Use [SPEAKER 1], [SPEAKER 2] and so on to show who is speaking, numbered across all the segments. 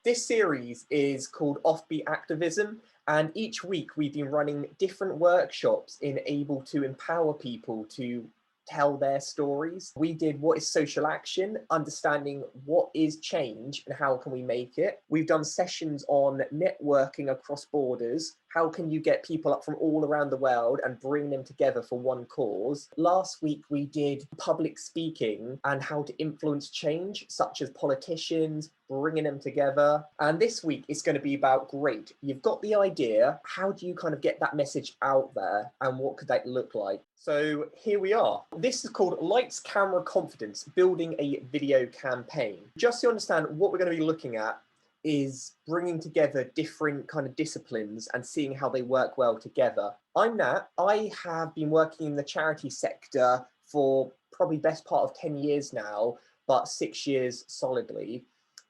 [SPEAKER 1] This series is called Off Beat Activism, and each week we've been running different workshops in able to empower people to tell their stories. We did what is social action, understanding what is change and how can we make it. We've done sessions on networking across borders. How can you get people up from all around the world and bring them together for one cause? Last week we did public speaking and how to influence change, such as politicians, bringing them together. And this week it's going to be about, great, you've got the idea, how do you kind of get that message out there and what could that look like? So here we are. This is called Lights, Camera, Confidence, Building a Video Campaign. Just to understand what we're going to be looking at is bringing together different kind of disciplines and seeing how they work well together. I'm Nat. I have been working in the charity sector for probably best part of 10 years now, but 6 years solidly.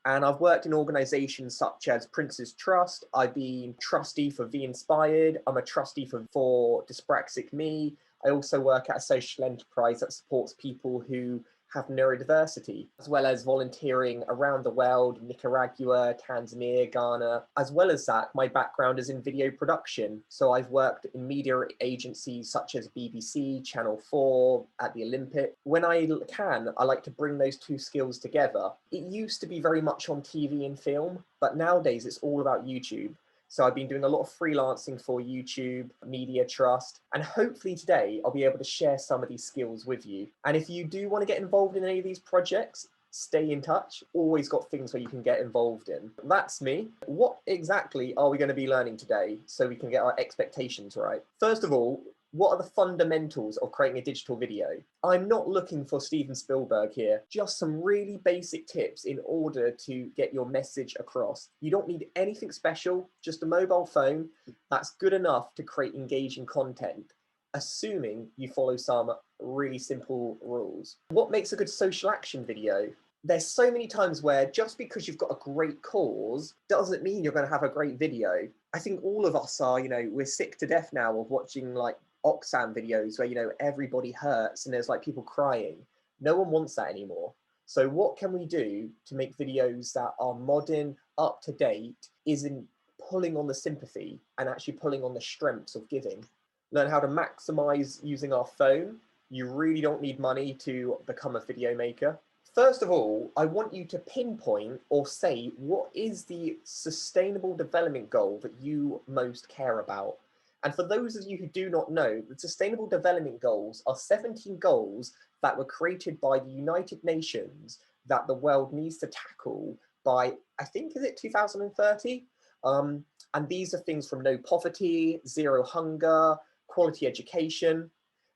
[SPEAKER 1] And I've worked in organizations such as Prince's Trust. I've been trustee for Be Inspired. I'm a trustee for Dyspraxic Me. I also work at a social enterprise that supports people who have neurodiversity, as well as volunteering around the world, Nicaragua, Tanzania, Ghana. As well as that, my background is in video production. So I've worked in media agencies such as BBC, Channel 4, at the Olympic. When I can, I like to bring those two skills together. It used to be very much on TV and film, but nowadays it's all about YouTube. So I've been doing a lot of freelancing for YouTube, Media Trust, and hopefully today I'll be able to share some of these skills with you. And if you do want to get involved in any of these projects, stay in touch. Always got things where you can get involved in. That's me. What exactly are we going to be learning today so we can get our expectations right? First of all, what are the fundamentals of creating a digital video? I'm not looking for Steven Spielberg here, just some really basic tips in order to get your message across. You don't need anything special, just a mobile phone. That's good enough to create engaging content, assuming you follow some really simple rules. What makes a good social action video? There's so many times where just because you've got a great cause doesn't mean you're going to have a great video. I think all of us are, we're sick to death now of watching like Oxfam videos where, everybody hurts and there's like people crying. No one wants that anymore. So what can we do to make videos that are modern, up to date, isn't pulling on the sympathy and actually pulling on the strengths of giving? Learn how to maximize using our phone. You really don't need money to become a video maker. First of all, I want you to pinpoint or say what is the sustainable development goal that you most care about. And for those of you who do not know, the Sustainable Development Goals are 17 goals that were created by the United Nations that the world needs to tackle by, I think, is it 2030? And these are things from no poverty, zero hunger, quality education.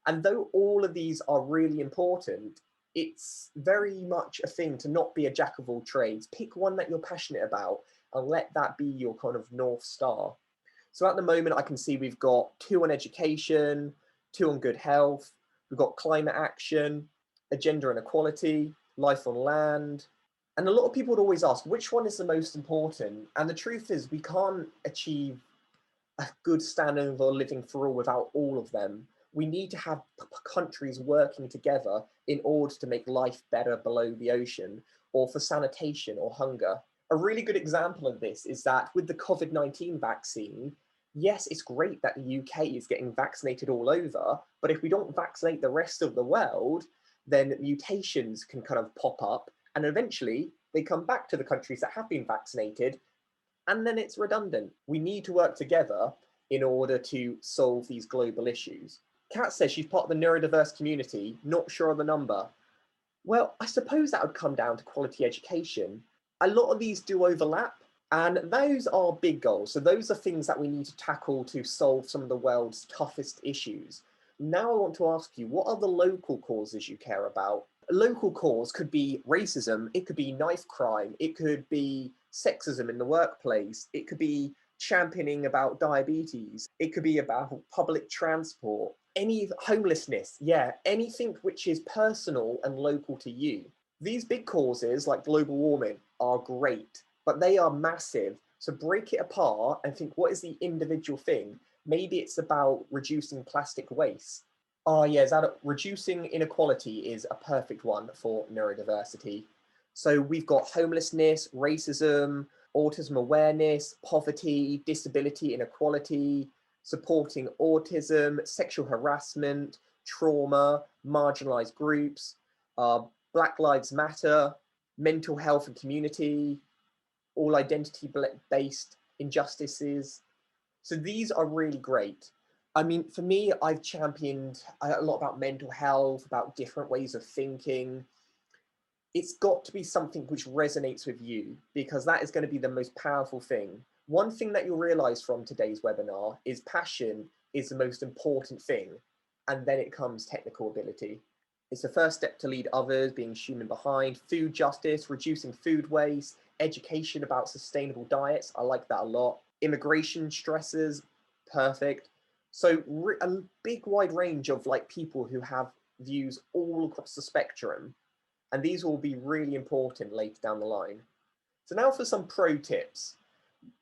[SPEAKER 1] And though all of these are really important, it's very much a thing to not be a jack of all trades. Pick one that you're passionate about and let that be your kind of North Star. So at the moment, I can see we've got 2 on education, 2 on good health, we've got climate action, gender and equality, life on land. And a lot of people would always ask, which one is the most important? And the truth is, we can't achieve a good standard of living for all without all of them. We need to have countries working together in order to make life better below the ocean, or for sanitation or hunger. A really good example of this is that with the COVID-19 vaccine, yes, it's great that the UK is getting vaccinated all over, but if we don't vaccinate the rest of the world, then mutations can kind of pop up and eventually they come back to the countries that have been vaccinated, and then it's redundant. We need to work together in order to solve these global issues. Kat says she's part of the neurodiverse community, not sure of the number. Well, I suppose that would come down to quality education. A lot of these do overlap, and those are big goals. So those are things that we need to tackle to solve some of the world's toughest issues. Now I want to ask you, what are the local causes you care about? A local cause could be racism, it could be knife crime, it could be sexism in the workplace, it could be championing about diabetes, it could be about public transport, any homelessness, anything which is personal and local to you. These big causes like global warming are great, but they are massive. So break it apart and think, what is the individual thing? Maybe it's about reducing plastic waste. Reducing inequality is a perfect one for neurodiversity. So we've got homelessness, racism, autism awareness, poverty, disability inequality, supporting autism, sexual harassment, trauma, marginalized groups, Black Lives Matter, mental health and community, all identity-based injustices. So these are really great. I mean, for me, I've championed a lot about mental health, about different ways of thinking. It's got to be something which resonates with you, because that is going to be the most powerful thing. One thing that you'll realize from today's webinar is passion is the most important thing, and then it comes technical ability. It's the first step to lead others, being human behind, food justice, reducing food waste, education about sustainable diets. I like that a lot. Immigration stresses, perfect. So a big wide range of like people who have views all across the spectrum. And these will be really important later down the line. So now for some pro tips.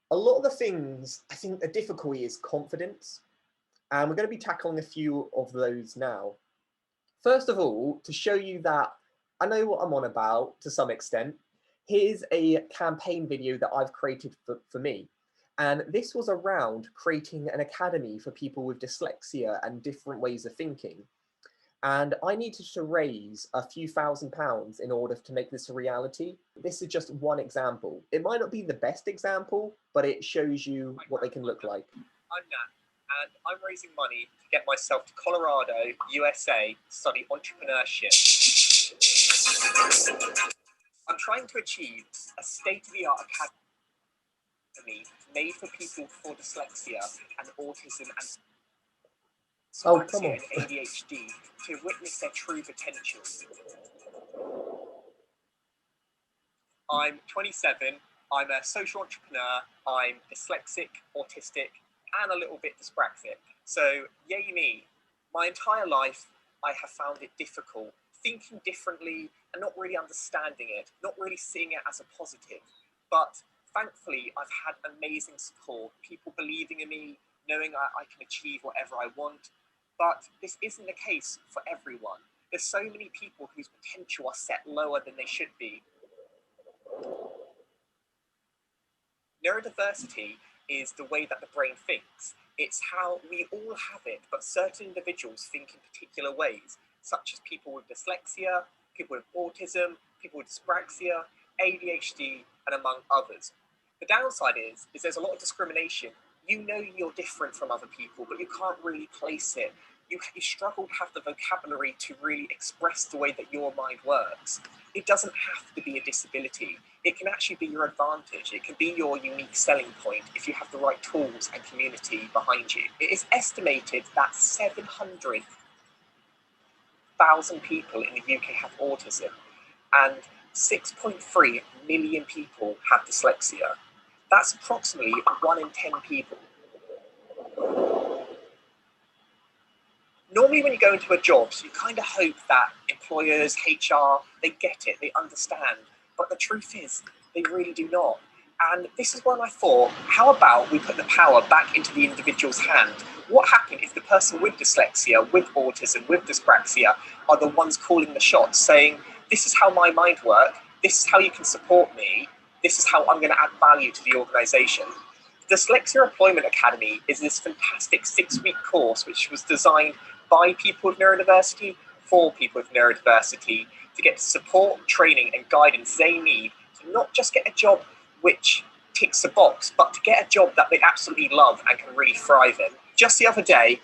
[SPEAKER 1] A lot of the things, I think the difficulty is confidence. And we're going to be tackling a few of those now. First of all, to show you that I know what I'm on about to some extent, here's a campaign video that I've created for me. And this was around creating an academy for people with dyslexia and different ways of thinking. And I needed to raise a few £1,000s in order to make this a reality. This is just one example. It might not be the best example, but it shows you what they can look like.
[SPEAKER 2] I'm Nat, and I'm raising money to get myself to Colorado, USA, to study entrepreneurship. I'm trying to achieve a state-of-the-art academy made for people for dyslexia and autism and dyslexia and ADHD to witness their true potential. I'm 27, I'm a social entrepreneur, I'm dyslexic, autistic, and a little bit dyspraxic. So, yay me. My entire life, I have found it difficult thinking differently and not really understanding it, not really seeing it as a positive. But thankfully, I've had amazing support, people believing in me, knowing I can achieve whatever I want. But this isn't the case for everyone. There's so many people whose potential are set lower than they should be. Neurodiversity is the way that the brain thinks. It's how we all have it, but certain individuals think in particular ways, such as people with dyslexia, people with autism, people with dyspraxia, ADHD, and among others. The downside is there's a lot of discrimination. You know you're different from other people, but you can't really place it. You struggle to have the vocabulary to really express the way that your mind works. It doesn't have to be a disability. It can actually be your advantage. It can be your unique selling point if you have the right tools and community behind you. It is estimated that 700,000 people in the UK have autism, and 6.3 million people have dyslexia. That's approximately 1 in 10 people. Normally when you go into a job, so you kind of hope that employers, HR, they get it, they understand. But the truth is, they really do not. And this is when I thought, how about we put the power back into the individual's hand? What happens if the person with dyslexia, with autism, with dyspraxia are the ones calling the shots, saying, this is how my mind works, this is how you can support me, this is how I'm going to add value to the organisation. The Dyslexia Employment Academy is this fantastic 6-week course which was designed by people with neurodiversity, for people with neurodiversity, to get support, training and guidance they need to not just get a job which ticks a box, but to get a job that they absolutely love and can really thrive in. Just the other day,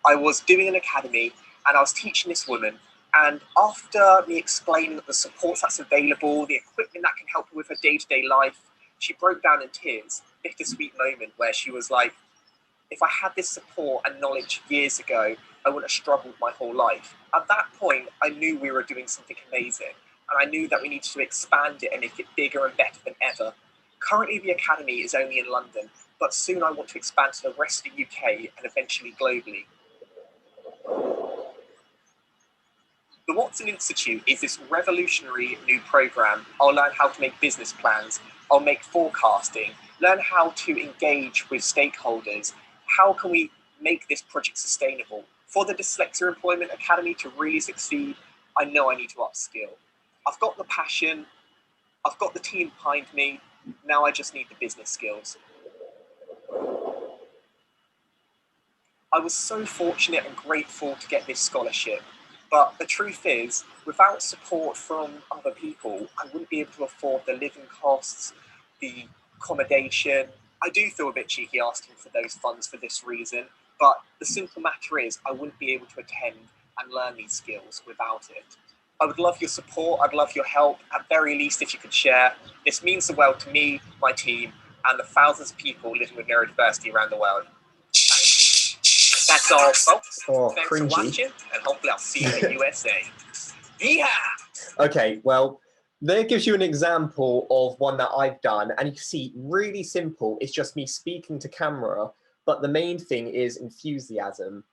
[SPEAKER 2] I was doing an academy and I was teaching this woman, and after me explaining the supports that's available, the equipment that can help her with her day-to-day life, she broke down in tears. Bittersweet moment where she was like, if I had this support and knowledge years ago, I would have struggled my whole life. At that point, I knew we were doing something amazing, and I knew that we needed to expand it and make it bigger and better than ever. Currently, the Academy is only in London, but soon I want to expand to the rest of the UK and eventually globally. The Watson Institute is this revolutionary new program. I'll learn how to make business plans, I'll make forecasting, learn how to engage with stakeholders. How can we make this project sustainable? For the Dyslexia Employment Academy to really succeed, I know I need to upskill. I've got the passion, I've got the team behind me, Now I just need the business skills. I was so fortunate and grateful to get this scholarship, but the truth is, without support from other people, I wouldn't be able to afford the living costs, the accommodation. I do feel a bit cheeky asking for those funds for this reason, but the simple matter is I wouldn't be able to attend and learn these skills without it. I would love your support, I'd love your help, at very least if you could share. This means the world to me, my team, and the thousands of people living with neurodiversity around the world. That's all, folks.
[SPEAKER 1] Oh,
[SPEAKER 2] thanks
[SPEAKER 1] cringy.
[SPEAKER 2] for watching, and hopefully I'll see you in the USA. Yeehaw!
[SPEAKER 1] Okay, well, there gives you an example of one that I've done, and you see, really simple. It's just me speaking to camera, but the main thing is enthusiasm.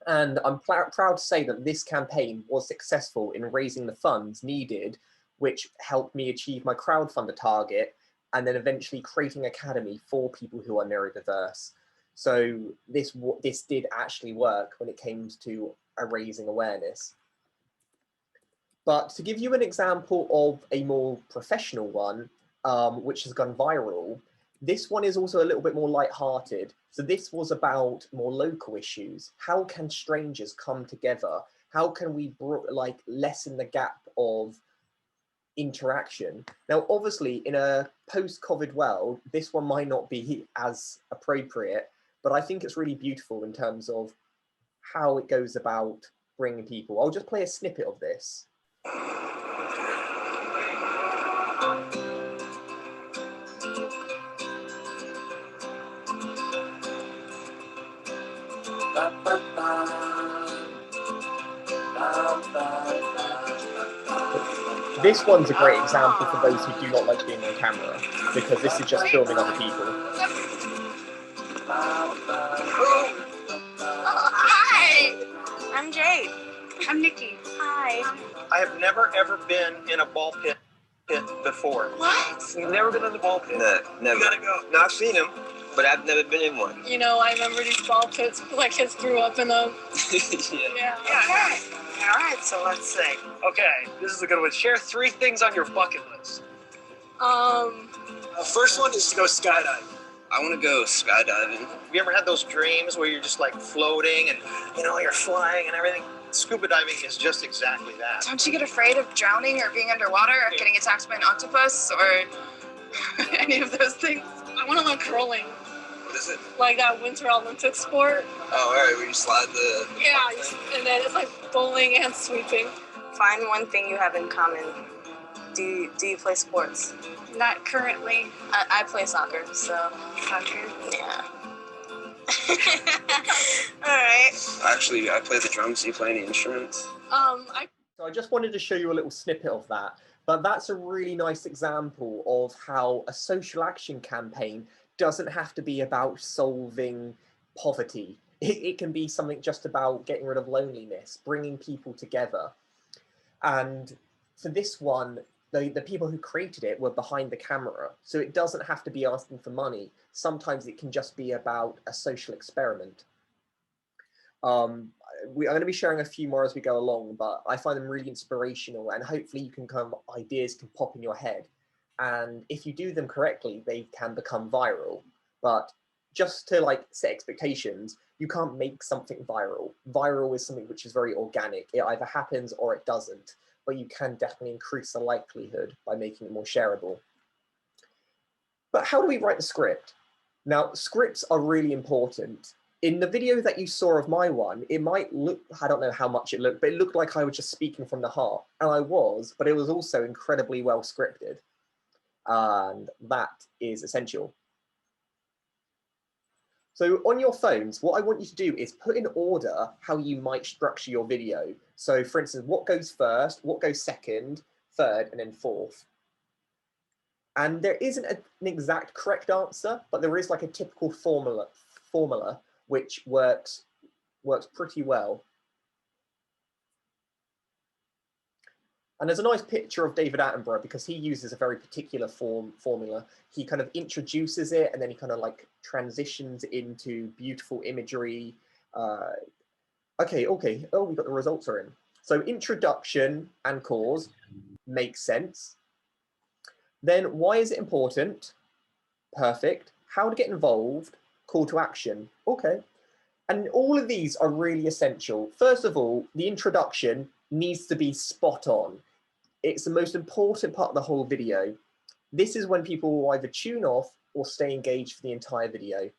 [SPEAKER 1] And I'm proud to say that this campaign was successful in raising the funds needed, which helped me achieve my crowdfunder target, and then eventually creating an academy for people who are neurodiverse. So this did actually work when it came to raising awareness. But to give you an example of a more professional one, which has gone viral, this one is also a little bit more lighthearted. So this was about more local issues. How can strangers come together? How can we lessen the gap of interaction? Now, obviously, in a post-COVID world, this one might not be as appropriate, but I think it's really beautiful in terms of how it goes about bringing people. I'll just play a snippet of this. This one's a great example for those who do not like being on camera, because this is just filming other people.
[SPEAKER 3] Hi! I'm Jade. I'm Nikki. Hi.
[SPEAKER 2] I have never ever been in a ball pit before.
[SPEAKER 3] What?
[SPEAKER 2] You've never been in the ball pit?
[SPEAKER 4] No, never.
[SPEAKER 2] You gotta go.
[SPEAKER 4] No, I've seen them, but I've never been in one.
[SPEAKER 3] You know, I remember these ball pits, like kids grew up in them.
[SPEAKER 4] Yeah.
[SPEAKER 3] Yeah.
[SPEAKER 2] All right, so let's see. Okay, this is a good one. Share 3 things on your bucket list.
[SPEAKER 3] The
[SPEAKER 2] First one is to go skydiving.
[SPEAKER 4] I want to go skydiving.
[SPEAKER 2] Have you ever had those dreams where you're just like floating and you're flying and everything? Scuba diving is just exactly that.
[SPEAKER 3] Don't you get afraid of drowning or being underwater or getting attacked by an octopus or any of those things? I want to learn curling.
[SPEAKER 4] What is it?
[SPEAKER 3] Like that Winter Olympic sport.
[SPEAKER 4] Oh, all right, where you slide the
[SPEAKER 3] Yeah, and then it's like bowling and sweeping.
[SPEAKER 5] Find one thing you have in common. Do you play sports?
[SPEAKER 3] Not currently.
[SPEAKER 5] I play soccer, so.
[SPEAKER 3] Soccer.
[SPEAKER 5] Yeah. Alright.
[SPEAKER 4] Actually, I play the drums. Do you play any instruments?
[SPEAKER 1] So I just wanted to show you a little snippet of that, but that's a really nice example of how a social action campaign doesn't have to be about solving poverty. It can be something just about getting rid of loneliness, bringing people together. And for this one, the people who created it were behind the camera, so it doesn't have to be asking for money. Sometimes it can just be about a social experiment. I'm going to be sharing a few more as we go along, but I find them really inspirational, and hopefully you can ideas can pop in your head. And if you do them correctly, they can become viral. But just to set expectations, you can't make something viral. Viral is something which is very organic. It either happens or it doesn't, but you can definitely increase the likelihood by making it more shareable. But how do we write the script? Now, scripts are really important. In the video that you saw of my one, it might look, I don't know how much it looked, but it looked like I was just speaking from the heart. And I was, but it was also incredibly well scripted. And that is essential. So on your phones, what I want you to do is put in order how you might structure your video. So for instance, what goes first, what goes second, third, and then fourth. And there isn't an exact correct answer, but there is like a typical formula which works pretty well. And there's a nice picture of David Attenborough because he uses a very particular formula. He kind of introduces it and then he kind of transitions into beautiful imagery. Okay. Oh, we got the results are in. So introduction and cause makes sense. Then why is it important? Perfect. How to get involved? Call to action. Okay. And all of these are really essential. First of all, the introduction needs to be spot on. It's the most important part of the whole video. This is when people will either tune off or stay engaged for the entire video.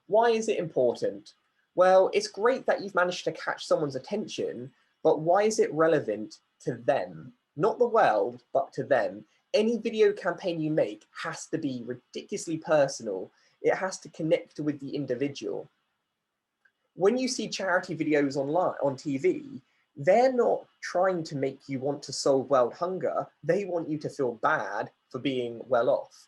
[SPEAKER 1] Why is it important? Well, it's great that you've managed to catch someone's attention, but why is it relevant to them? Not the world, but to them. Any video campaign you make has to be ridiculously personal. It has to connect with the individual. When you see charity videos online on TV, they're not trying to make you want to solve world hunger. They want you to feel bad for being well off.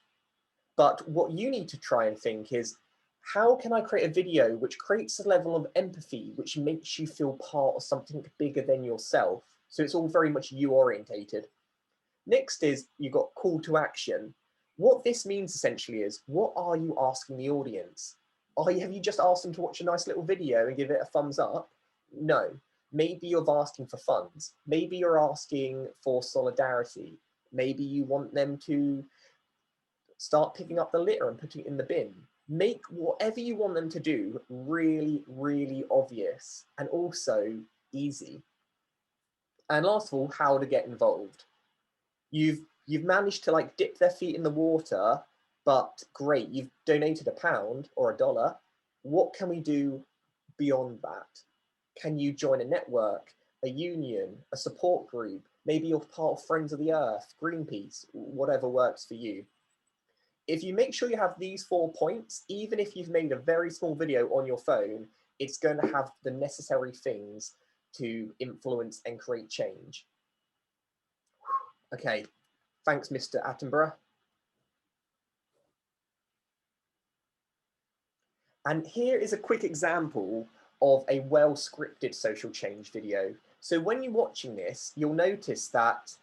[SPEAKER 1] But what you need to try and think is, how can I create a video which creates a level of empathy, which makes you feel part of something bigger than yourself? So it's all very much you orientated. Next is you've got call to action. What this means essentially is, what are you asking the audience? Have you just asked them to watch a nice little video and give it a thumbs up? No. Maybe you're asking for funds. Maybe you're asking for solidarity. Maybe you want them to start picking up the litter and putting it in the bin. Make whatever you want them to do really, really obvious and also easy. And last of all, how to get involved. You've managed to like dip their feet in the water, but great, you've donated £1 or $1. What can we do beyond that? Can you join a network, a union, a support group? Maybe you're part of Friends of the Earth, Greenpeace, whatever works for you. If you make sure you have these 4 points, even if you've made a very small video on your phone, it's going to have the necessary things to influence and create change. Okay, thanks, Mr. Attenborough. And here is a quick example of a well-scripted social change video. So when you're watching this, you'll notice that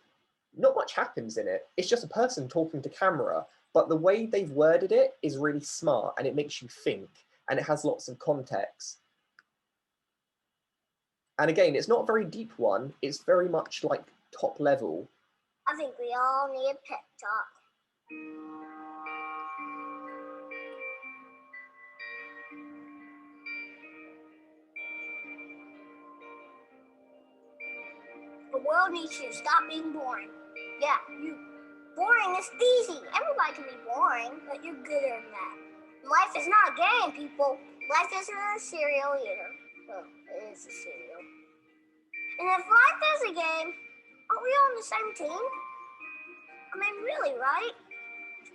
[SPEAKER 1] not much happens in it. It's just a person talking to camera, but the way they've worded it is really smart and it makes you think and it has lots of context. And again, it's not a very deep one. It's very much like top level.
[SPEAKER 6] I think we all need a pep talk. The world needs you to stop being boring. Yeah, you. Boring is easy. Everybody can be boring, but you're gooder than that. Life is not a game, people. Life isn't a cereal either. Well, it is a cereal. And if life is a game, are we on the same team? I mean, really, right?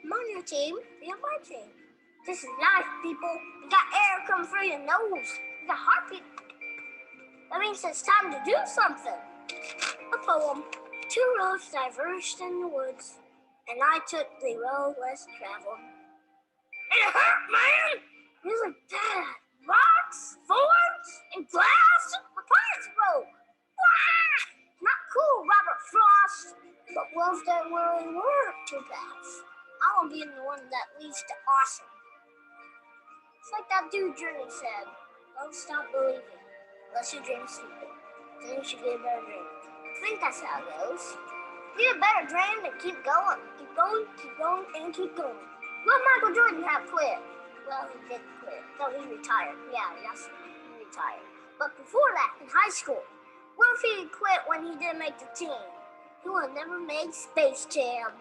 [SPEAKER 6] I'm on your team, be on my team. This is life, people. You got air coming through your nose. You got heartbeat. That means it's time to do something. A poem. 2 roads diverged in the woods, and I took the road less traveled. It hurt, man! Really bad. Rocks, thorns, and glass. My plants broke. Wah! Not cool, Robert Frost. But wolves don't really work too fast. I want to be the one that leads to awesome. It's like that dude Journey said, don't stop believing unless you dream stupid. Then you should get a better dream. I think that's how it goes. Get a better dream and keep going. Keep going, and keep going. Will Michael Jordan have quit? Well, he did quit. No, he retired. Yeah, that's right. He retired. But before that, in high school, what if he quit when he didn't make the team? He would have never made Space Jam.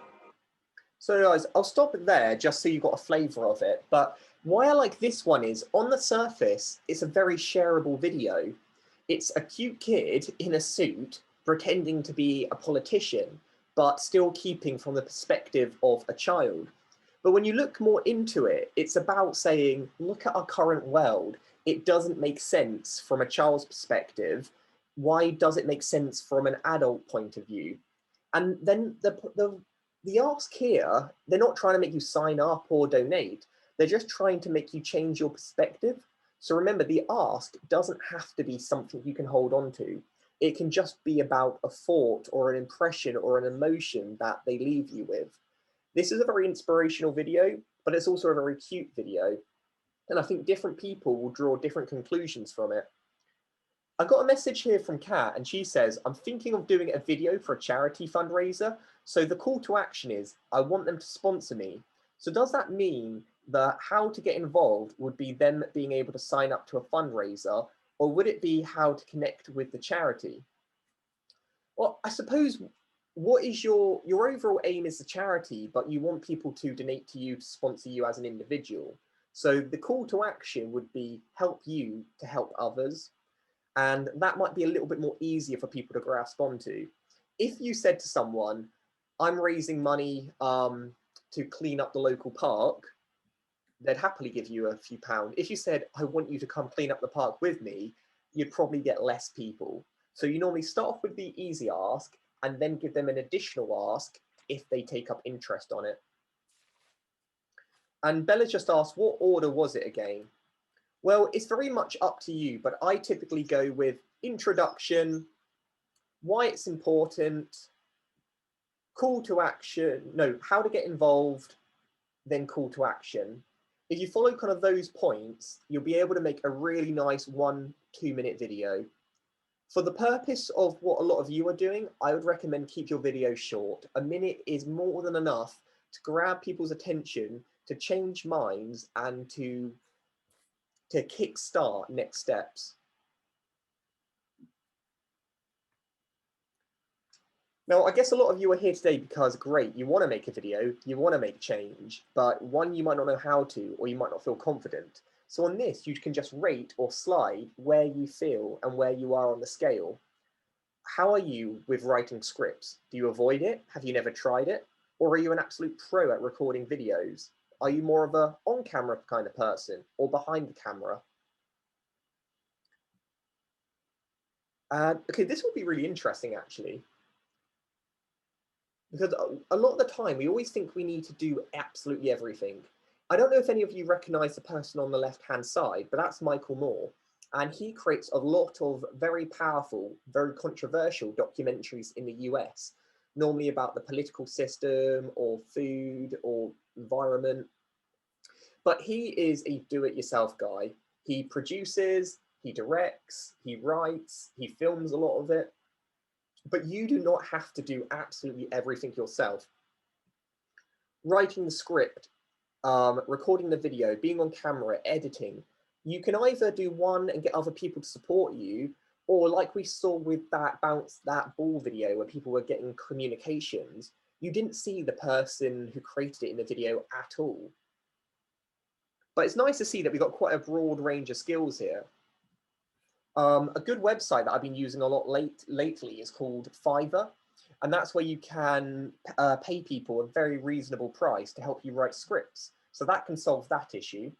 [SPEAKER 1] So guys, I'll stop it there just so you got a flavour of it. But why I like this one is, on the surface, it's a very shareable video. It's a cute kid in a suit pretending to be a politician, but still keeping from the perspective of a child. But when you look more into it, it's about saying, look at our current world. It doesn't make sense from a child's perspective. Why does it make sense from an adult point of view? And then the ask here, they're not trying to make you sign up or donate. They're just trying to make you change your perspective. So remember, the ask doesn't have to be something you can hold on to. It can just be about a thought or an impression or an emotion that they leave you with. This is a very inspirational video, but it's also a very cute video. And I think different people will draw different conclusions from it. I got a message here from Kat, and she says, I'm thinking of doing a video for a charity fundraiser. So the call to action is, I want them to sponsor me. So does that mean that how to get involved would be them being able to sign up to a fundraiser, or would it be how to connect with the charity? Well, I suppose what is your overall aim is the charity, but you want people to donate to you to sponsor you as an individual. So the call to action would be help you to help others. And that might be a little bit more easier for people to grasp onto. If you said to someone, I'm raising money to clean up the local park, they'd happily give you a few pounds. If you said, I want you to come clean up the park with me, you'd probably get less people. So you normally start off with the easy ask and then give them an additional ask if they take up interest on it. And Bella just asked, what order was it again? Well, it's very much up to you, but I typically go with introduction, why it's important, call to action, no, how to get involved, then call to action. If you follow kind of those points, you'll be able to make a really nice 1-2 minute video. For the purpose of what a lot of you are doing, I would recommend keep your video short. A minute is more than enough to grab people's attention, to change minds, and to kickstart next steps. Now, I guess a lot of you are here today because, great, you want to make a video, you want to make change, but one, you might not know how to, or you might not feel confident. So on this, you can just rate or slide where you feel and where you are on the scale. How are you with writing scripts? Do you avoid it? Have you never tried it? Or are you an absolute pro at recording videos? Are you more of a on-camera kind of person or behind the camera? Okay, this will be really interesting, actually. Because a lot of the time, we always think we need to do absolutely everything. I don't know if any of you recognize the person on the left-hand side, but that's Michael Moore. And he creates a lot of very powerful, very controversial documentaries in the US, normally about the political system or food or environment. But he is a do-it-yourself guy. He produces, he directs, he writes, he films a lot of it. But you do not have to do absolutely everything yourself. Writing the script, recording the video, being on camera, editing, you can either do one and get other people to support you, or like we saw with that bounce that ball video where people were getting communications, you didn't see the person who created it in the video at all. But it's nice to see that we've got quite a broad range of skills here. A good website that I've been using a lot lately is called Fiverr, and that's where you can pay people a very reasonable price to help you write scripts. So that can solve that issue.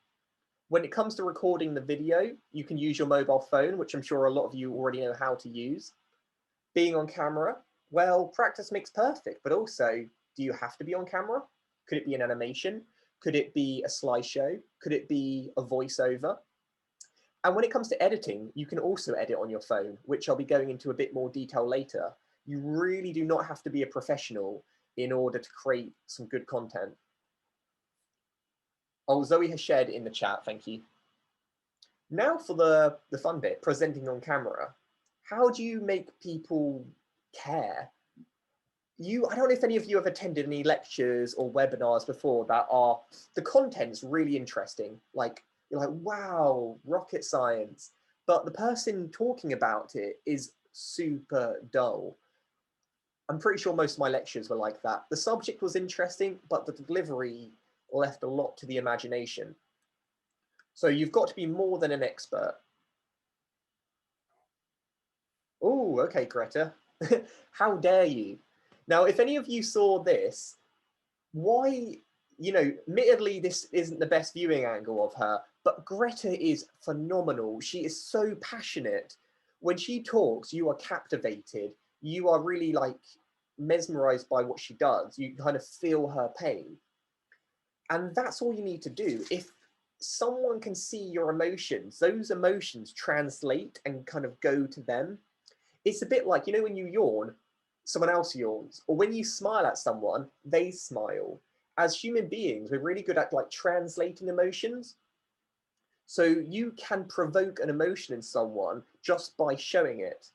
[SPEAKER 1] When it comes to recording the video, you can use your mobile phone, which I'm sure a lot of you already know how to use. Being on camera, well, practice makes perfect, but also, do you have to be on camera? Could it be an animation? Could it be a slideshow? Could it be a voiceover? And when it comes to editing, you can also edit on your phone, which I'll be going into a bit more detail later. You really do not have to be a professional in order to create some good content. Oh, Zoe has shared it in the chat, thank you. Now for the fun bit, presenting on camera. How do you make people care? I don't know if any of you have attended any lectures or webinars before that are, the content's really interesting. Like, you're like, wow, rocket science. But the person talking about it is super dull. I'm pretty sure most of my lectures were like that. The subject was interesting, but the delivery left a lot to the imagination. So you've got to be more than an expert. Oh, okay, Greta. How dare you? Now, if any of you saw this, why, admittedly, this isn't the best viewing angle of her, but Greta is phenomenal. She is so passionate. When she talks, you are captivated. You are really like mesmerized by what she does. You kind of feel her pain. And that's all you need to do. If someone can see your emotions, those emotions translate and kind of go to them. It's a bit like, when you yawn, someone else yawns, or when you smile at someone, they smile. As human beings, we're really good at like translating emotions. So you can provoke an emotion in someone just by showing it.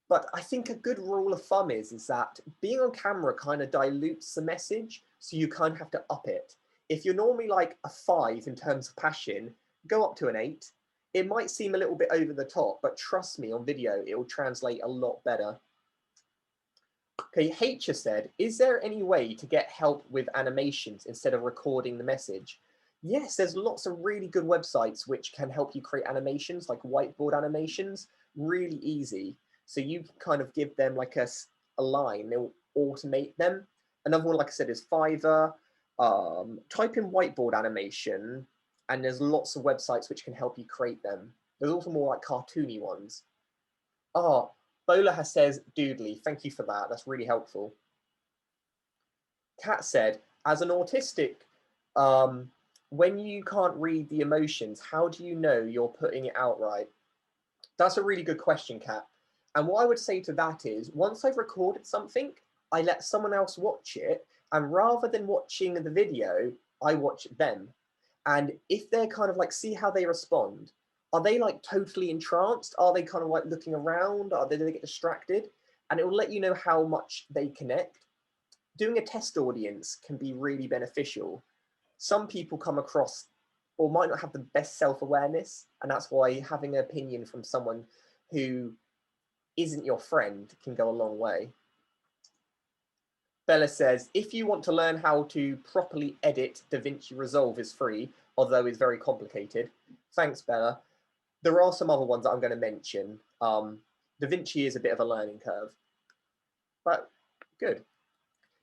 [SPEAKER 1] But I think a good rule of thumb is that being on camera kind of dilutes the message, so you kind of have to up it. If you're normally like a 5 in terms of passion, go up to an 8. It might seem a little bit over the top, but trust me, on video, it will translate a lot better. Okay, H has said, is there any way to get help with animations instead of recording the message? Yes, there's lots of really good websites which can help you create animations, like whiteboard animations, really easy. So you can kind of give them like a line, they'll automate them. Another one, like I said, is Fiverr. Type in whiteboard animation, and there's lots of websites which can help you create them. There's also more like cartoony ones. Ah, Bola has says doodly. Thank you for that. That's really helpful. Kat said, as an autistic, when you can't read the emotions, how do you know you're putting it out right? That's a really good question, Kat. And what I would say to that is, once I've recorded something, I let someone else watch it. And rather than watching the video, I watch them. And if they're kind of like, see how they respond. Are they like totally entranced? Are they kind of like looking around? Do they get distracted? And it will let you know how much they connect. Doing a test audience can be really beneficial. Some people come across or might not have the best self-awareness, and that's why having an opinion from someone who isn't your friend can go a long way. Bella says, if you want to learn how to properly edit DaVinci Resolve is free, although it's very complicated. Thanks, Bella. There are some other ones that I'm going to mention. DaVinci is a bit of a learning curve, but good.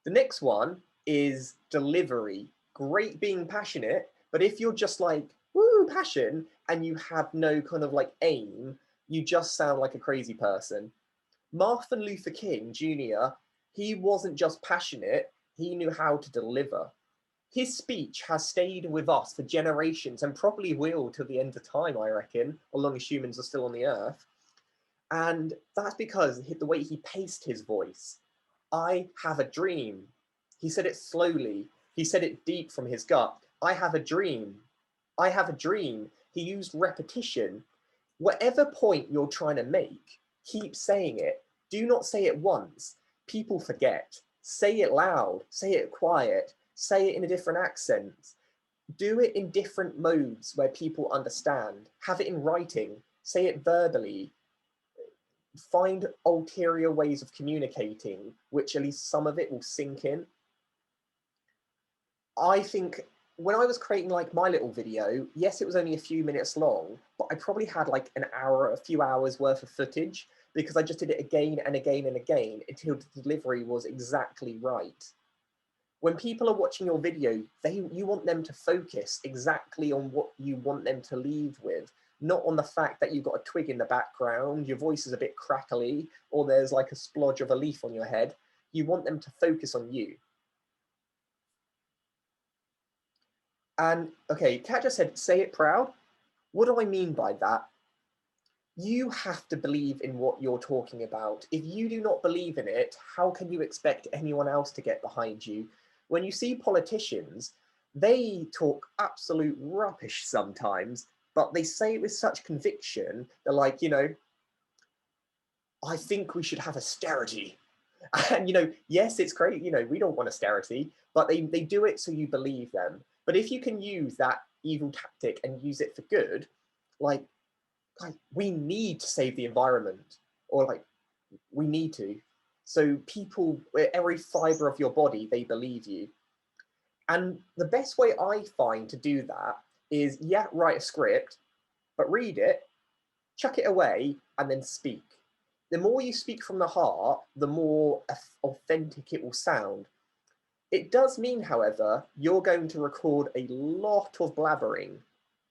[SPEAKER 1] The next one is delivery. Great being passionate, but if you're just like, woo, passion, and you have no kind of like aim, you just sound like a crazy person. Martin Luther King Jr., he wasn't just passionate, he knew how to deliver. His speech has stayed with us for generations and probably will till the end of time, I reckon, as long as humans are still on the earth. And that's because the way he paced his voice. I have a dream. He said it slowly. He said it deep from his gut. I have a dream. I have a dream. He used repetition. Whatever point you're trying to make, keep saying it. Do not say it once. People forget. Say it loud. Say it quiet. Say it in a different accent. Do it in different modes where people understand. Have it in writing. Say it verbally. Find ulterior ways of communicating, which at least some of it will sink in. I think when I was creating like my little video, yes, it was only a few minutes long, but I probably had like an hour, a few hours worth of footage because I just did it again and again and again until the delivery was exactly right. When people are watching your video, you want them to focus exactly on what you want them to leave with, not on the fact that you've got a twig in the background, your voice is a bit crackly, or there's like a splodge of a leaf on your head. You want them to focus on you. And okay, Kat just said, say it proud. What do I mean by that? You have to believe in what you're talking about. If you do not believe in it, how can you expect anyone else to get behind you? When you see politicians, they talk absolute rubbish sometimes, but they say it with such conviction. They're like, you know, I think we should have austerity. And, you know, yes, it's great. You know, we don't want austerity, but they do it so you believe them. But if you can use that evil tactic and use it for good, like we need to save the environment, or like we need to. So people, every fiber of your body, they believe you. And the best way I find to do that is, yeah, write a script, but read it, chuck it away, and then speak. The more you speak from the heart, the more authentic it will sound. It does mean, however, you're going to record a lot of blabbering,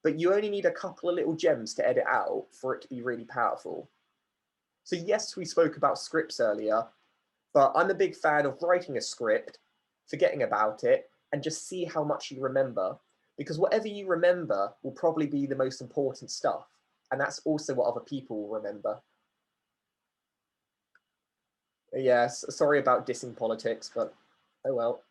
[SPEAKER 1] but you only need a couple of little gems to edit out for it to be really powerful. So yes, we spoke about scripts earlier, but I'm a big fan of writing a script, forgetting about it, and just see how much you remember. Because whatever you remember will probably be the most important stuff. And that's also what other people will remember. Yes, sorry about dissing politics, but oh well.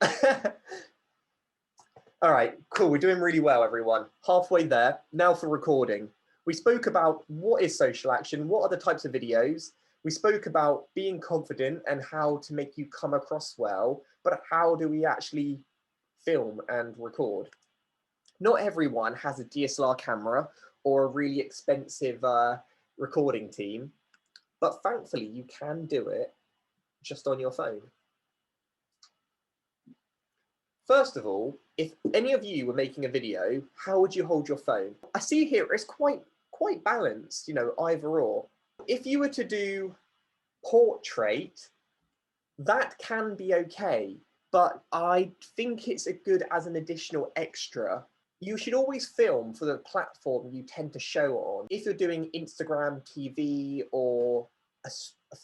[SPEAKER 1] All right, cool. We're doing really well, everyone. Halfway there. Now for recording. We spoke about what is social action, what are the types of videos. We spoke about being confident and how to make you come across well, but how do we actually film and record? Not everyone has a DSLR camera or a really expensive recording team, but thankfully you can do it just on your phone. First of all, if any of you were making a video, how would you hold your phone? I see here it's quite balanced, you know, either or. If you were to do portrait, that can be okay, but I think it's a good as an additional extra. You should always film for the platform you tend to show on. If you're doing Instagram, TV, or a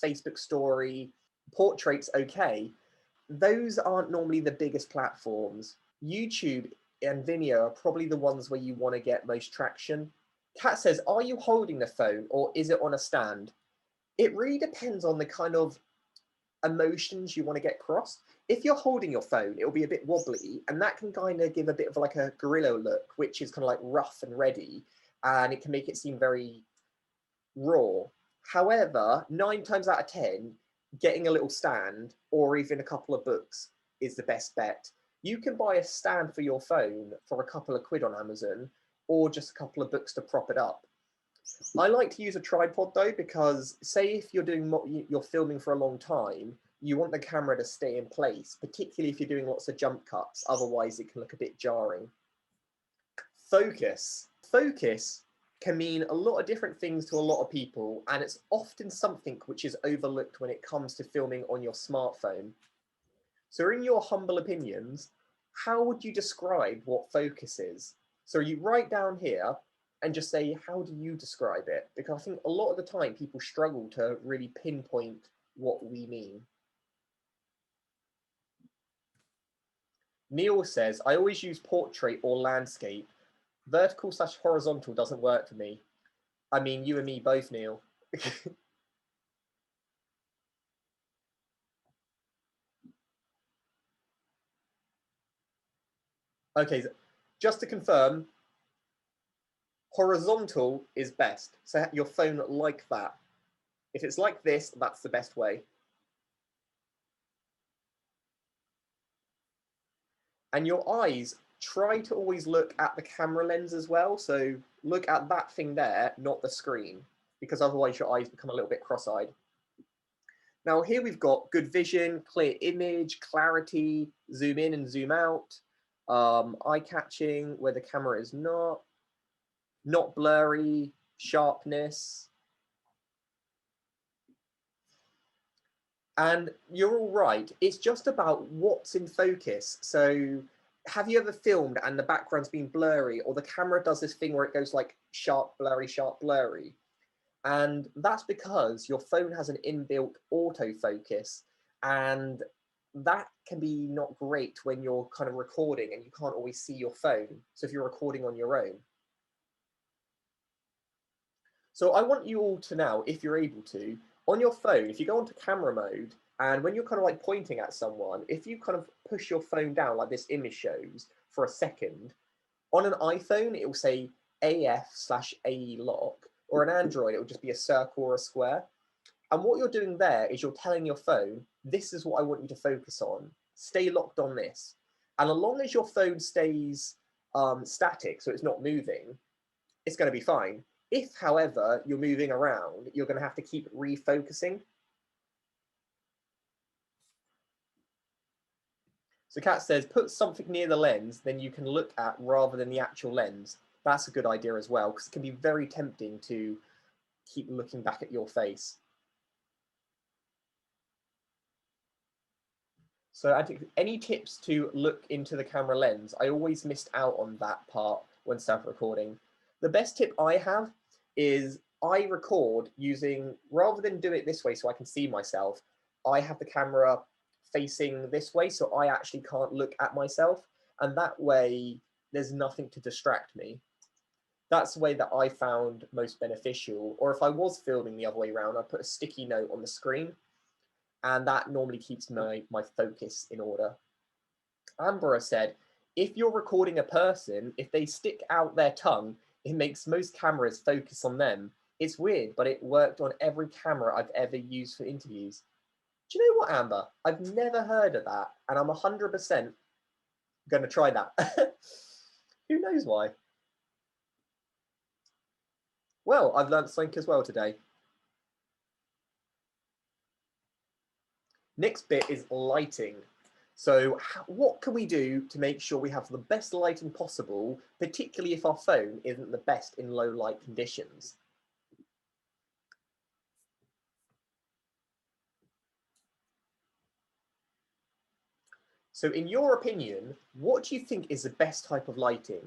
[SPEAKER 1] Facebook story, portrait's okay. Those aren't normally the biggest platforms. YouTube and Vimeo are probably the ones where you want to get most traction. Kat says, are you holding the phone or is it on a stand? It really depends on the kind of emotions you want to get across. If you're holding your phone, it'll be a bit wobbly, and that can kind of give a bit of like a gorilla look, which is kind of like rough and ready, and it can make it seem very raw. However, 9 times out of 10, getting a little stand or even a couple of books is the best bet. You can buy a stand for your phone for a couple of quid on Amazon, or just a couple of books to prop it up. I like to use a tripod though, because say if you're filming for a long time, you want the camera to stay in place, particularly if you're doing lots of jump cuts, otherwise it can look a bit jarring. Focus. Focus can mean a lot of different things to a lot of people, and it's often something which is overlooked when it comes to filming on your smartphone. So in your humble opinions, how would you describe what focus is? So you write down here and just say, how do you describe it? Because I think a lot of the time people struggle to really pinpoint what we mean. Neil says, I always use portrait or landscape. Vertical/horizontal doesn't work for me. I mean, you and me both, Neil. Okay, just to confirm, horizontal is best. So your phone like that. If it's like this, that's the best way. And your eyes, try to always look at the camera lens as well. So look at that thing there, not the screen, because otherwise your eyes become a little bit cross-eyed. Now here we've got good vision, clear image, clarity, zoom in and zoom out, eye-catching where the camera is not blurry, sharpness. And you're all right. It's just about what's in focus. So have you ever filmed and the background's been blurry, or the camera does this thing where it goes like sharp, blurry? And that's because your phone has an inbuilt autofocus, and that can be not great when you're kind of recording and you can't always see your phone. So if you're recording on your own. So I want you all to now, if you're able to, on your phone, if you go onto camera mode, and when you're kind of like pointing at someone, if you kind of push your phone down like this image shows for a second, on an iPhone, it will say AF/AE lock, or an Android, it will just be a circle or a square. And what you're doing there is you're telling your phone, this is what I want you to focus on. Stay locked on this. And as long as your phone stays static, so it's not moving, it's going to be fine. If, however, you're moving around, you're going to have to keep refocusing. So Kat says, put something near the lens, then you can look at rather than the actual lens. That's a good idea as well, because it can be very tempting to keep looking back at your face. So I think any tips to look into the camera lens? I always missed out on that part when self-recording. The best tip I have is I record using, rather than do it this way so I can see myself, I have the camera facing this way so I actually can't look at myself, and that way there's nothing to distract me. That's the way that I found most beneficial. Or if I was filming the other way around, I'd put a sticky note on the screen, and that normally keeps my focus in order. Amber said, If you're recording a person, if they stick out their tongue, it makes most cameras focus on them. It's weird, but it worked on every camera I've ever used for interviews. Do you know what, Amber? I've never heard of that, and I'm 100% going to try that. Who knows why? Well, I've learned something as well today. Next bit is lighting. So what can we do to make sure we have the best lighting possible, particularly if our phone isn't the best in low light conditions? So in your opinion, what do you think is the best type of lighting?